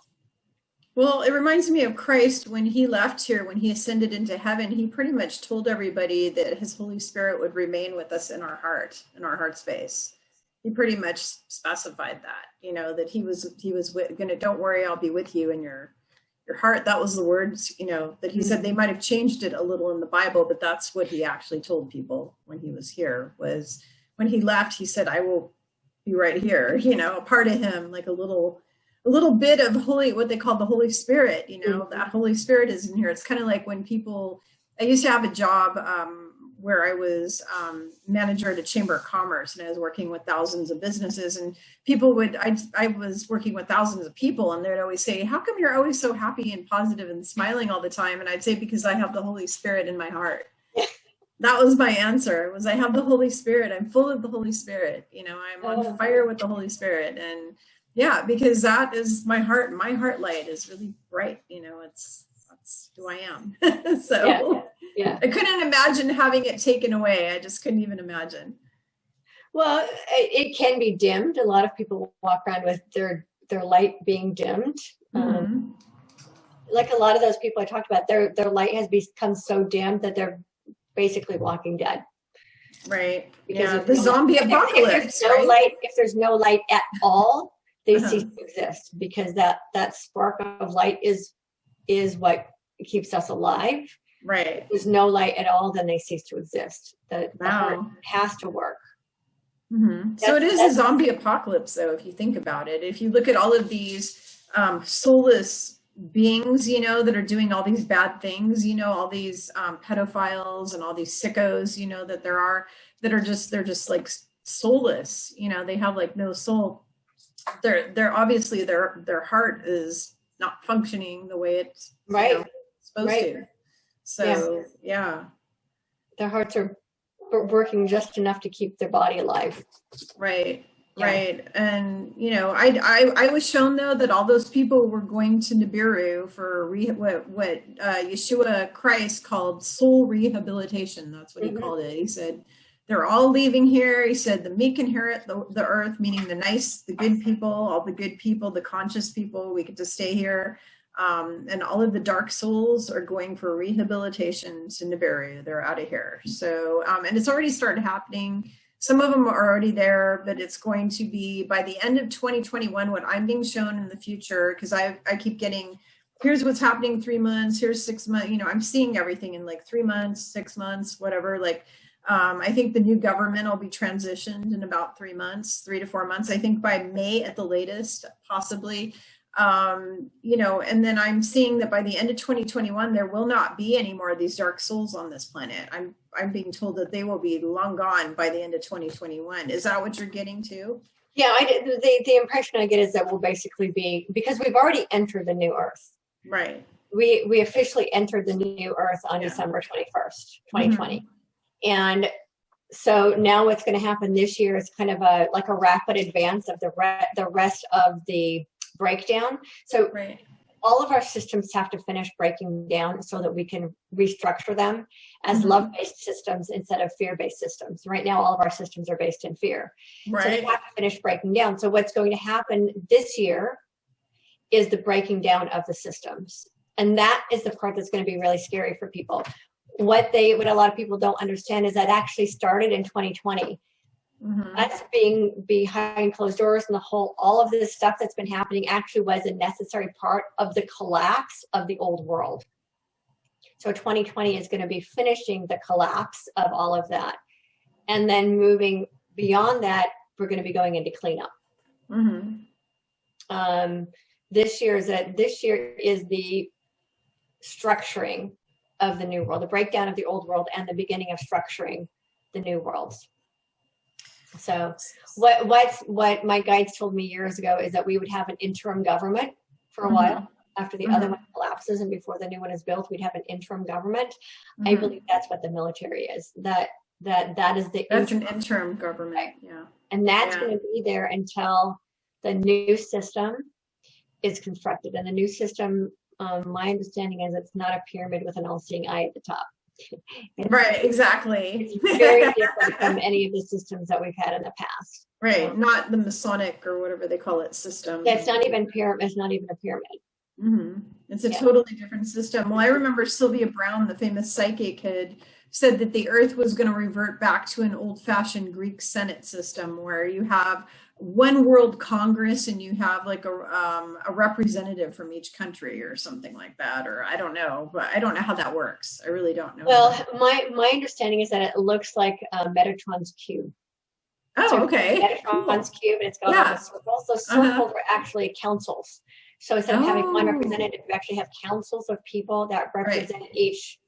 Well, it reminds me of Christ when he left here, when he ascended into heaven. He pretty much told everybody that his Holy Spirit would remain with us in our heart space. He pretty much specified that, you know, that he was gonna, don't worry, I'll be with you in your heart. That was the words, you know, that he said. They might have changed it a little in the Bible, but that's what he actually told people when he was here. Was when he left, he said, I will be right here, you know, a part of him, like a little bit of what they call the Holy Spirit, you know. That Holy Spirit is in here. It's kind of like when people, I used to have a job where I was manager at a chamber of commerce, and I was working with thousands of businesses, and people I was working with thousands of people, and they'd always say, how come you're always so happy and positive and smiling all the time? And I'd say, because I have the Holy Spirit in my heart. That was my answer, was I have the Holy Spirit. I'm full of the Holy Spirit. You know, I'm on fire with the Holy Spirit. And yeah, because that is my heart. My heart light is really bright. You know, that's who I am. So yeah. I couldn't imagine having it taken away. I just couldn't even imagine. Well, it can be dimmed. A lot of people walk around with their light being dimmed. Like a lot of those people I talked about, their light has become so dimmed that they're basically walking dead. Right. Because the zombie apocalypse. If there's no light at all, they cease to exist, because that spark of light is what keeps us alive. Right. If there's no light at all, then they cease to exist. The heart has to work. So it is a zombie apocalypse, though, if you think about it. If you look at all of these soulless beings, you know, that are doing all these bad things, you know, all these pedophiles and all these sickos, you know, that they're just like soulless, you know, they have like no soul. They're obviously their heart is not functioning the way it's supposed to. So their hearts are working just enough to keep their body alive. Right. And you know, I was shown, though, that all those people were going to Nibiru for what Yeshua Christ called soul rehabilitation. That's what he called it. He said they're all leaving here. He said the meek inherit the earth, meaning the good people, all the good people, the conscious people. We get to stay here. And all of the dark souls are going for rehabilitation to Nibiru. They're out of here. So, and it's already started happening. Some of them are already there, but it's going to be by the end of 2021, what I'm being shown in the future, because I keep getting, here's what's happening 3 months, here's 6 months, you know, I'm seeing everything in like 3 months, 6 months, whatever. Like, I think the new government will be transitioned in about 3 months, 3 to 4 months. I think by May at the latest, possibly. You know, and then I'm seeing that by the end of 2021, there will not be any more of these dark souls on this planet. I'm being told that they will be long gone by the end of 2021. Is that what you're getting to? Yeah, the impression I get is that we'll basically be, because we've already entered the new earth. Right. We officially entered the new earth on December 21st, 2020. And so now what's going to happen this year is kind of a rapid advance of the rest of the breakdown. So all of our systems have to finish breaking down so that we can restructure them as love-based systems instead of fear-based systems. Right now, all of our systems are based in fear. So they have to finish breaking down. So what's going to happen this year is the breaking down of the systems. And that is the part that's going to be really scary for people. What a lot of people don't understand is that actually started in 2020. Us being behind closed doors and all of this stuff that's been happening actually was a necessary part of the collapse of the old world. So 2020 is going to be finishing the collapse of all of that. And then moving beyond that, we're going to be going into cleanup. This year is the structuring of the new world, the breakdown of the old world and the beginning of structuring the new worlds. So what my guides told me years ago is that we would have an interim government for a while. after the other one collapses and before the new one is built, we'd have an interim government. I believe that's what the military is. That is the That's an interim government. Right. Yeah. And that's going to be there until the new system is constructed. And the new system, my understanding is it's not a pyramid with an all-seeing eye at the top. Right, exactly. It's very different from any of the systems that we've had in the past. Right, not the Masonic or whatever they call it system. Yeah, it's not even pyramid. It's not even a pyramid. It's a totally different system. Well, I remember Sylvia Browne, the famous psychic, had said that the Earth was going to revert back to an old-fashioned Greek Senate system where you have one world Congress and you have like a representative from each country or something like that, or I don't know, but I don't know how that works. I really don't know. Well, my understanding is that it looks like Metatron's cube. Oh, so okay. Metatron's cube, and it's got all the circles. Those circles are actually councils. So instead of having one representative, you actually have councils of people that represent each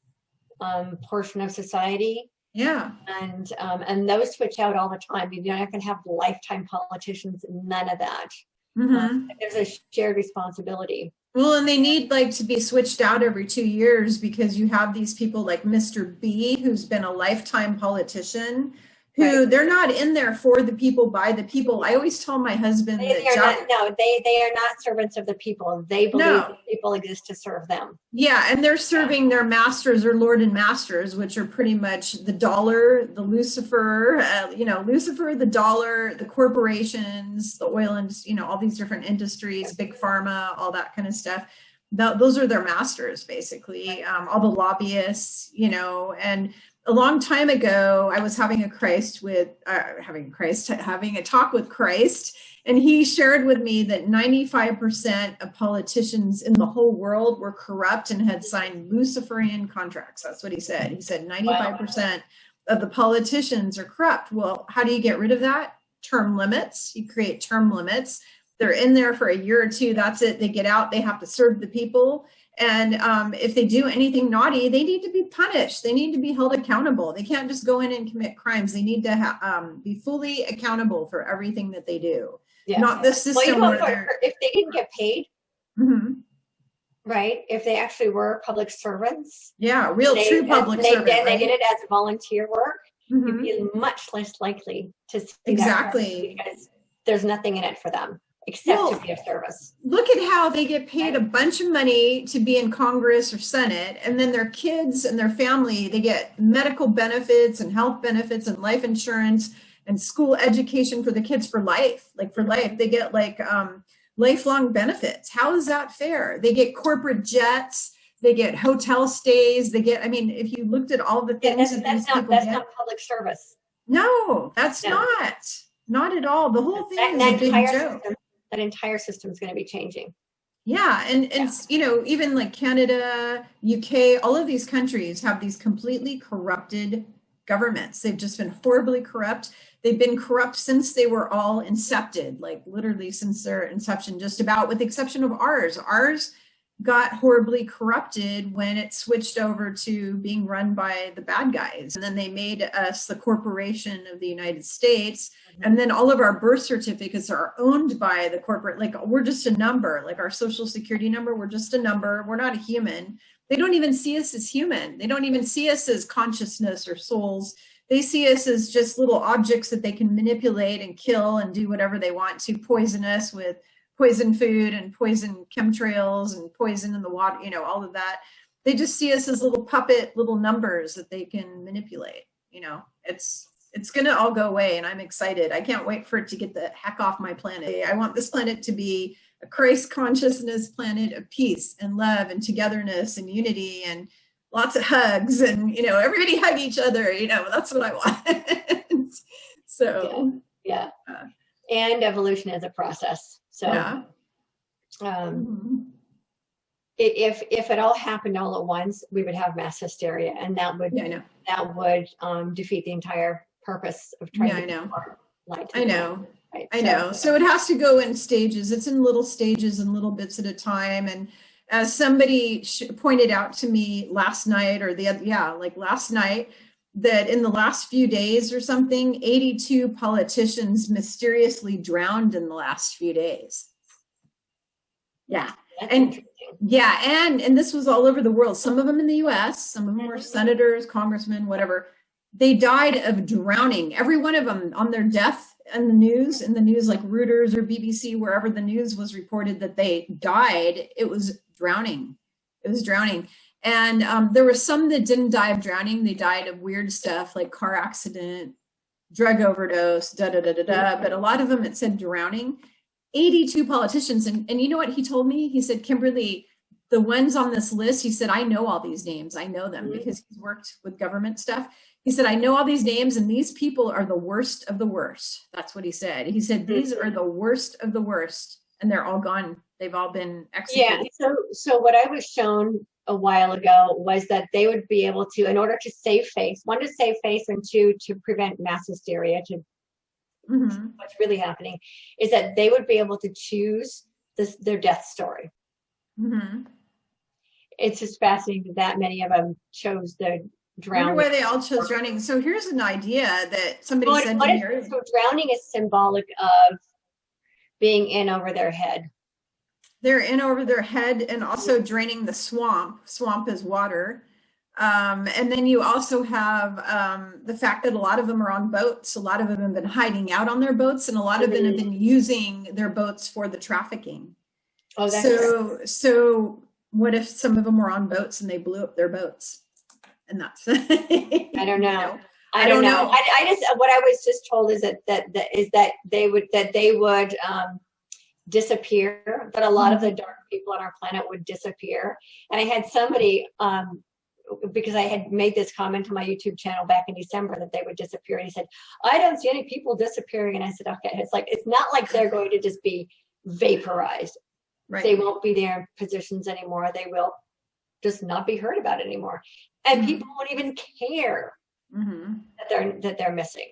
portion of society. Yeah. And those switch out all the time. You're not going to have lifetime politicians, none of that. There's a shared responsibility. Well, and they need like to be switched out every 2 years because you have these people like Mr. B, who's been a lifetime politician, who they're not in there for the people, by the people. I always tell my husband they are not servants of the people. They believe that people exist to serve them. Yeah, and they're serving their masters or lord and masters, which are pretty much the dollar, the Lucifer, Lucifer, the dollar, the corporations, the oil and, all these different industries, big pharma, all that kind of stuff. Those are their masters, basically. All the lobbyists, and a long time ago, I was having a talk with Christ, and he shared with me that 95% of politicians in the whole world were corrupt and had signed Luciferian contracts. That's what he said. He said 95% of the politicians are corrupt. Well, how do you get rid of that? Term limits. You create term limits. They're in there for a year or two. That's it. They get out. They have to serve the people. And if they do anything naughty, they need to be punished. They need to be held accountable. They can't just go in and commit crimes. They need to be fully accountable for everything that they do. Yes. Not the system. Well, if they didn't get paid, right? If they actually were public servants. Yeah, true public servants. They did it as volunteer work. You'd be much less likely to see that because there's nothing in it for them. Except to be of service. Look at how they get paid a bunch of money to be in Congress or Senate, and then their kids and their family, they get medical benefits and health benefits and life insurance and school education for the kids for life. Like for life, they get lifelong benefits. How is that fair? They get corporate jets, they get hotel stays, if you looked at all the things that's not public service. No, that's not at all. The whole thing is a big joke. That entire system is going to be changing. Yeah, and even like Canada, UK, all of these countries have these completely corrupted governments. They've just been horribly corrupt. They've been corrupt since they were all incepted, like literally since their inception, just about, with the exception of ours. Ours got horribly corrupted when it switched over to being run by the bad guys. And then they made us the corporation of the United States. And then all of our birth certificates are owned by the corporate, like we're just a number, like our social security number, we're just a number. We're not a human. They don't even see us as human. They don't even see us as consciousness or souls. They see us as just little objects that they can manipulate and kill and do whatever they want to, poison us with poison food and poison chemtrails and poison in the water, all of that. They just see us as little numbers that they can manipulate. It's going to all go away, and I'm excited. I can't wait for it to get the heck off my planet. I want this planet to be a Christ consciousness planet of peace and love and togetherness and unity and lots of hugs and, everybody hug each other. That's what I want. So, yeah. And evolution is a process. So, if it all happened all at once, we would have mass hysteria, and that would defeat the entire purpose of trying to keep our light. I know. Right? I know. So it has to go in stages. It's in little stages and little bits at a time. And as somebody pointed out to me last night, last night, that in the last few days or something, 82 politicians mysteriously drowned in the last few days. Yeah. And Yeah, and this was all over the world. Some of them in the US, some of them were senators, congressmen, whatever. They died of drowning. Every one of them on their death in the news like Reuters or BBC, wherever the news was reported that they died, it was drowning. It was drowning. And there were some that didn't die of drowning. They died of weird stuff like car accident, drug overdose, da da da da da. But a lot of them, it said drowning. 82 politicians. And you know what he told me? He said, Kimberly, the ones on this list, he said, I know all these names. I know them because he's worked with government stuff. He said, I know all these names and these people are the worst of the worst. That's what he said. He said, these are the worst of the worst. And they're all gone. They've all been executed. Yeah. So what I was shown a while ago was that they would be able to, in order to save face, one, to save face, and two, to prevent mass hysteria, to what's really happening, is that they would be able to choose their death story. It's just fascinating that many of them chose the drowning. I wonder why they all chose drowning. So here's an idea that somebody said to me. So drowning is symbolic of being in over their head. They're in over their head, and also draining the swamp. Swamp is water. And then you also have the fact that a lot of them are on boats. A lot of them have been hiding out on their boats, and a lot of them have been using their boats for the trafficking. Oh, that's so what if some of them were on boats and they blew up their boats? And that's I don't know. I don't know. I just, what I was just told is that they would disappear, but a lot of the dark people on our planet would disappear. And I had somebody, because I had made this comment on my YouTube channel back in December that they would disappear, and he said, I don't see any people disappearing. And I said, okay, it's not like they're going to just be vaporized. Right. They won't be there in positions anymore. They will just not be heard about anymore. And people won't even care that they're missing.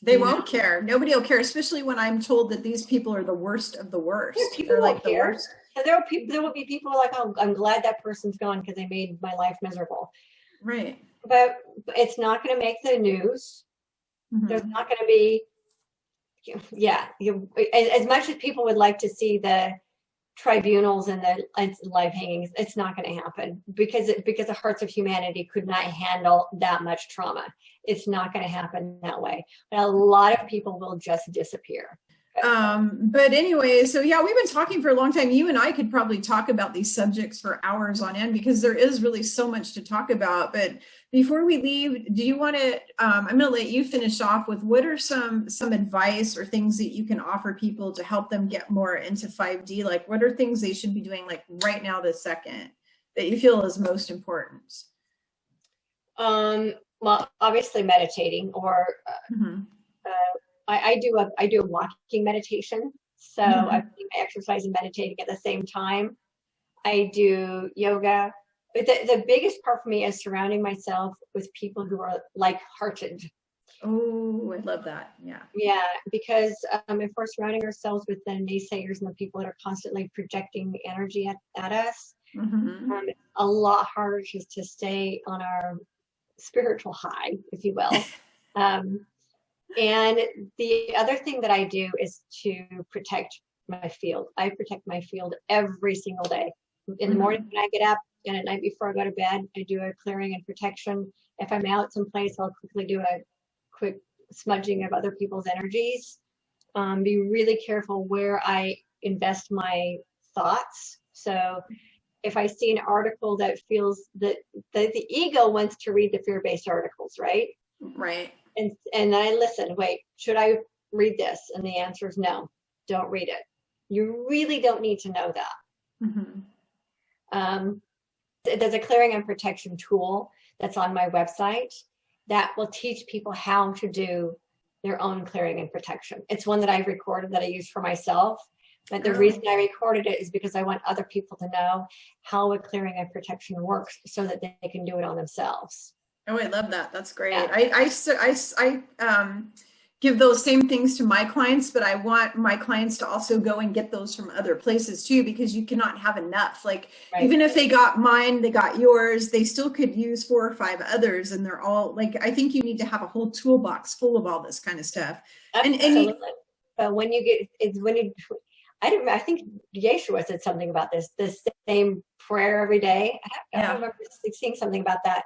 They won't care. Nobody will care, especially when I'm told that these people are the worst of the worst. Yeah, people won't care. And there will be people like, oh, I'm glad that person's gone because they made my life miserable. Right. But it's not going to make the news. There's not going to be, as much as people would like to see the tribunals and the live hangings, it's not going to happen because the hearts of humanity could not handle that much trauma. It's not going to happen that way. But a lot of people will just disappear. But anyway, so yeah, we've been talking for a long time. You and I could probably talk about these subjects for hours on end because there is really so much to talk about. But before we leave, do you want to, I'm going to let you finish off with what are some advice or things that you can offer people to help them get more into 5D? Like what are things they should be doing like right now, this second, that you feel is most important? Well, obviously meditating, or I do a walking meditation. So I exercise and meditating at the same time. I do yoga. But the biggest part for me is surrounding myself with people who are like-hearted. Oh, I love that. Yeah. Yeah, because if we're surrounding ourselves with the naysayers and the people that are constantly projecting energy at us, it's a lot harder just to stay on our spiritual high, if you will. And the other thing that I do is to protect my field. I protect my field every single day. In the morning when I get up and at night before I go to bed, I do a clearing and protection. If I'm out someplace, I'll quickly do a quick smudging of other people's energies. Be really careful where I invest my thoughts. So if I see an article that feels that the ego wants to read the fear-based articles, right? Right. And I listen, wait, should I read this? And the answer is no, don't read it. You really don't need to know that. There's a clearing and protection tool that's on my website that will teach people how to do their own clearing and protection. It's one that I've recorded that I use for myself. But the reason I recorded it is because I want other people to know how a clearing and protection works so that they can do it on themselves. Oh, I love that. That's great. Yeah. I give those same things to my clients, but I want my clients to also go and get those from other places too, because you cannot have enough. Like even if they got mine, they got yours, they still could use 4 or 5 others, and they're all like, I think you need to have a whole toolbox full of all this kind of stuff. Absolutely. But when you get, I think Yeshua said something about this, the same prayer every day. I remember seeing something about that,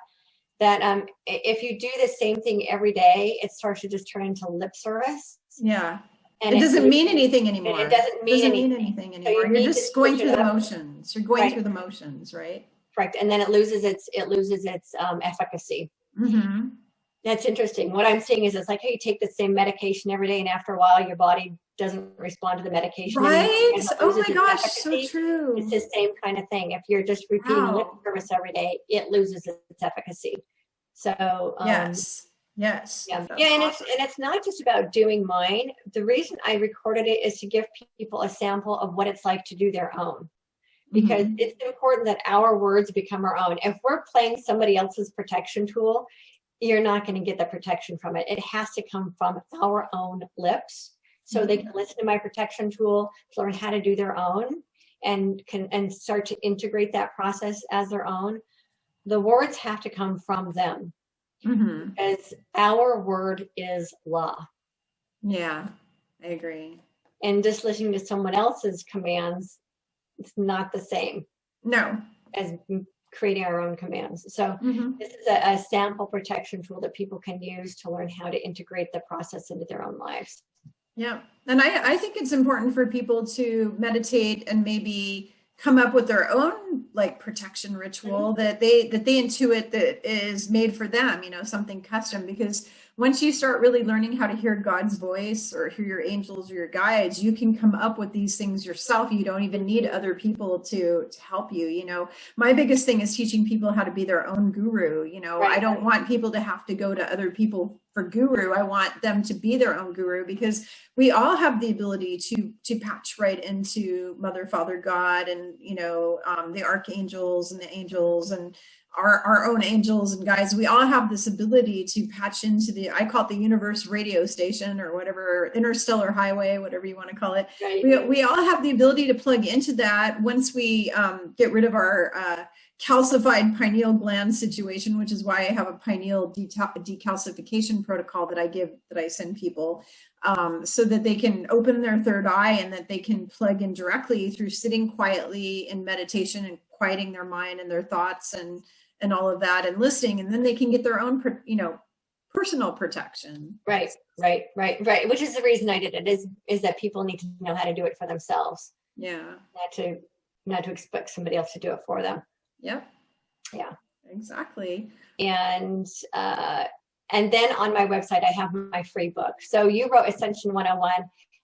if you do the same thing every day, it starts to just turn into lip service. Yeah. And it doesn't mean anything anymore. It doesn't mean anything anymore. So you're just going through the motions. You're going through the motions, right? Correct. And then it loses its efficacy. Mm-hmm. That's interesting. What I'm seeing is it's like, hey, you take the same medication every day, and after a while, your body doesn't respond to the medication. Right? Oh my gosh, so true. It's the same kind of thing. If you're just repeating lip service every day, it loses its efficacy. So yes. Yeah, and it's not just about doing mine. The reason I recorded it is to give people a sample of what it's like to do their own, because it's important that our words become our own. If we're playing somebody else's protection tool, you're not going to get the protection from it. It has to come from our own lips, so they can listen to my protection tool, learn how to do their own, and start to integrate that process as their own. The words have to come from them, because our word is law. Yeah, I agree. And just listening to someone else's commands, it's not the same. No. As creating our own commands. So this is a sample protection tool that people can use to learn how to integrate the process into their own lives. Yeah. And I think it's important for people to meditate and maybe come up with their own like protection ritual that they intuit that is made for them, something custom, because once you start really learning how to hear God's voice or hear your angels or your guides, you can come up with these things yourself. You don't even need other people to help you. My biggest thing is teaching people how to be their own guru. I don't want people to have to go to other people for guru. I want them to be their own guru, because we all have the ability to patch right into Mother, Father, God, and the archangels and the angels and our own angels and guides. We all have this ability to patch into I call it the universe radio station, or whatever, interstellar highway, whatever you want to call it. Right. We all have the ability to plug into that once we get rid of our calcified pineal gland situation, which is why I have a pineal decalcification protocol that I send people, so that they can open their third eye and that they can plug in directly through sitting quietly in meditation and quieting their mind and their thoughts and all of that, and listening, and then they can get their own, personal protection. Right. Which is the reason I did it, is that people need to know how to do it for themselves. Yeah. Not to expect somebody else to do it for them. Yep. Yeah. Exactly. And then on my website, I have my free book. So you wrote Ascension 101,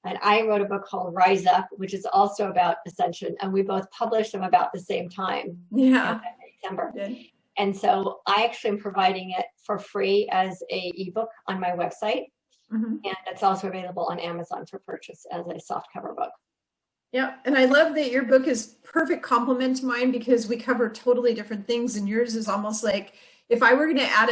and I wrote a book called Rise Up, which is also about ascension. And we both published them about the same time. Yeah. December. Good. And so I actually am providing it for free as a ebook on my website. And it's also available on Amazon for purchase as a softcover book. Yeah. And I love that your book is perfect complement to mine, because we cover totally different things, and yours is almost like, if I were going to add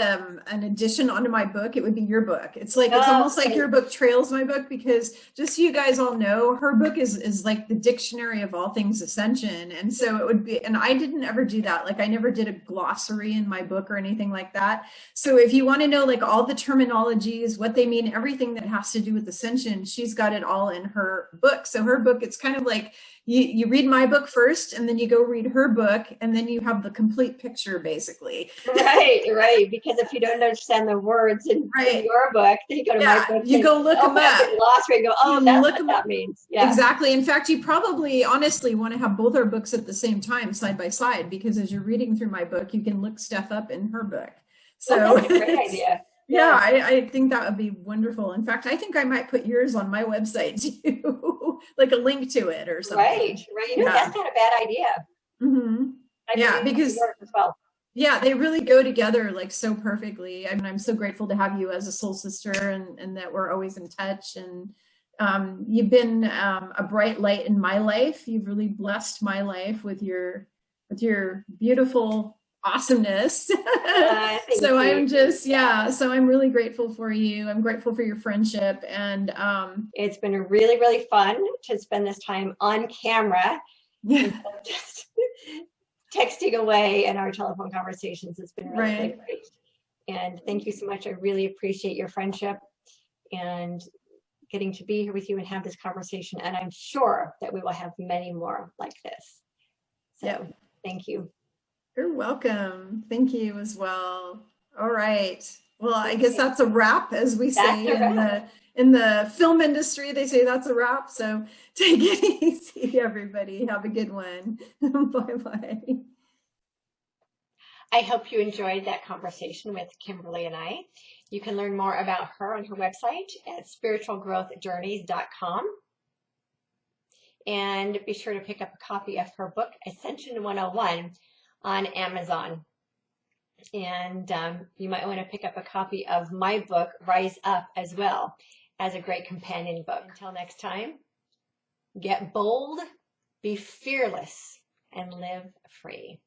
an addition onto my book, it would be your book. It's almost like your book trails my book, because just so you guys all know, her book is like the dictionary of all things ascension. And so it would be, and I didn't ever do that. Like I never did a glossary in my book or anything like that. So if you want to know like all the terminologies, what they mean, everything that has to do with ascension, she's got it all in her book. So her book, it's kind of like, you read my book first, and then you go read her book, and then you have the complete picture, basically. Right. Because if you don't understand the words in your book, then you go to my book. You go look them up. Lost, where you go, that's what that means. Yeah. Exactly. In fact, you probably honestly want to have both our books at the same time, side by side, because as you're reading through my book, you can look stuff up in her book. So that's a great idea. Yeah, I think that would be wonderful. In fact, I think I might put yours on my website too, like a link to it or something. Right. That's not a bad idea. Yeah, because yeah, they really go together like so perfectly. I mean, I'm so grateful to have you as a soul sister, and that we're always in touch. And you've been a bright light in my life. You've really blessed my life with your beautiful awesomeness. So I'm just, so I'm really grateful for you. I'm grateful for your friendship. And it's been really, really fun to spend this time on camera. Just texting away in our telephone conversations. It's been really great. And thank you so much. I really appreciate your friendship. And getting to be here with you and have this conversation. And I'm sure that we will have many more like this. So Yep. Thank you. You're welcome. Thank you as well. All right. Well, I Thank guess you. that's a wrap, as we That's say a wrap. in the film industry. They say that's a wrap. So take it easy, everybody. Have a good one. Bye-bye. I hope you enjoyed that conversation with Kimberly and I. You can learn more about her on her website at spiritualgrowthjourneys.com. And be sure to pick up a copy of her book, Ascension 101, on Amazon. And you might want to pick up a copy of my book, Rise Up, as well, as a great companion book. Until next time, get bold, be fearless, and live free.